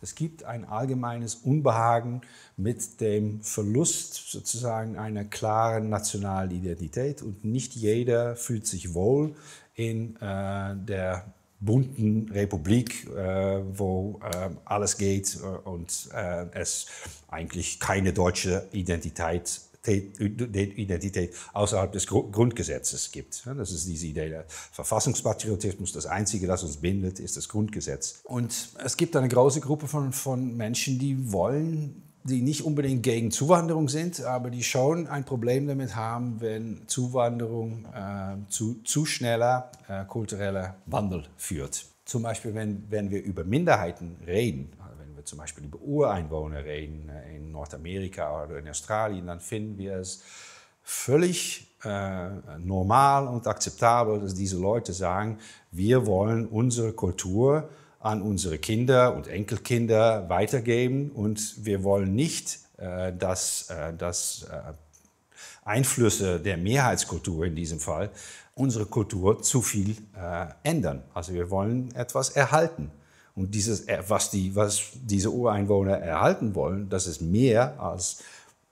Es gibt ein allgemeines Unbehagen mit dem Verlust sozusagen einer klaren nationalen Identität und nicht jeder fühlt sich wohl in der bunten Republik, wo alles geht und es eigentlich keine deutsche Identität außerhalb des Grundgesetzes gibt. Das ist diese Idee der Verfassungspatriotismus. Das Einzige, das uns bindet, ist das Grundgesetz. Und es gibt eine große Gruppe von Menschen, die nicht unbedingt gegen Zuwanderung sind, aber die schon ein Problem damit haben, wenn Zuwanderung zu schneller kultureller Wandel führt. Zum Beispiel, wenn wir über Minderheiten reden, wenn wir zum Beispiel über Ureinwohner reden in Nordamerika oder in Australien, dann finden wir es völlig normal und akzeptabel, dass diese Leute sagen, wir wollen unsere Kultur an unsere Kinder und Enkelkinder weitergeben und wir wollen nicht, dass Einflüsse der Mehrheitskultur in diesem Fall unsere Kultur zu viel ändern. Also wir wollen etwas erhalten. Und was diese Ureinwohner erhalten wollen, das ist mehr als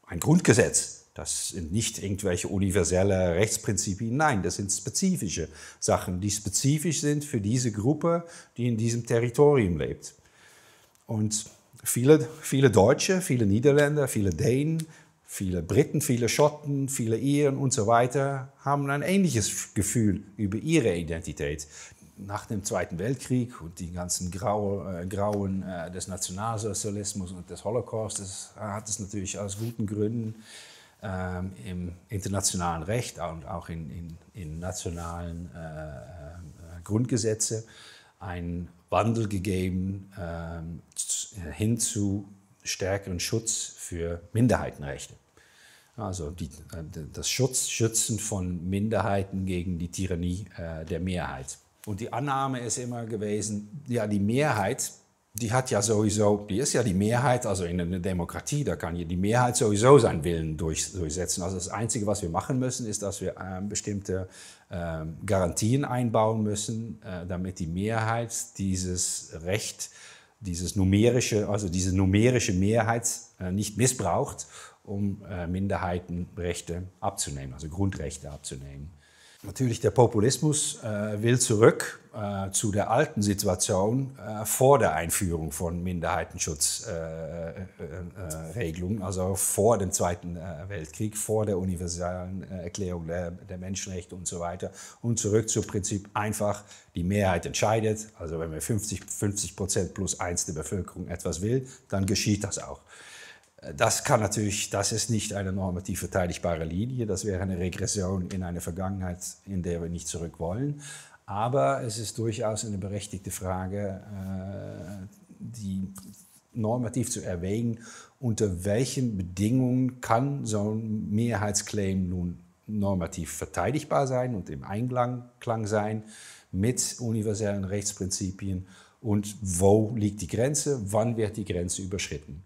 ein Grundgesetz. Das sind nicht irgendwelche universelle Rechtsprinzipien, nein, das sind spezifische Sachen, die spezifisch sind für diese Gruppe, die in diesem Territorium lebt. Und viele Deutsche, viele Niederländer, viele Dänen, viele Briten, viele Schotten, viele Iren und so weiter haben ein ähnliches Gefühl über ihre Identität. Nach dem Zweiten Weltkrieg und die ganzen Grauen des Nationalsozialismus und des Holocaust, hat es natürlich aus guten Gründen im internationalen Recht und auch in nationalen Grundgesetze einen Wandel gegeben hin zu stärkeren Schutz für Minderheitenrechte. Also das Schützen von Minderheiten gegen die Tyrannie der Mehrheit. Und die Annahme ist immer gewesen, ja, die Mehrheit, die ist ja die Mehrheit, also in einer Demokratie, da kann ja die Mehrheit sowieso seinen Willen durchsetzen. Also das Einzige, was wir machen müssen, ist, dass wir bestimmte Garantien einbauen müssen, damit die Mehrheit dieses Recht, diese numerische Mehrheit nicht missbraucht, um Minderheitenrechte abzunehmen, also Grundrechte abzunehmen. Natürlich, der Populismus will zurück zu der alten Situation vor der Einführung von Minderheitenschutzregelungen, also vor dem Zweiten Weltkrieg, vor der universellen Erklärung der Menschenrechte und so weiter. Und zurück zum Prinzip einfach, die Mehrheit entscheidet. Also wenn wir 50% plus 1 der Bevölkerung etwas will, dann geschieht das auch. Das ist nicht eine normativ verteidigbare Linie, das wäre eine Regression in eine Vergangenheit, in der wir nicht zurück wollen. Aber es ist durchaus eine berechtigte Frage, die normativ zu erwägen, unter welchen Bedingungen kann so ein Mehrheitsclaim nun normativ verteidigbar sein und im Einklang sein mit universellen Rechtsprinzipien und wo liegt die Grenze, wann wird die Grenze überschritten.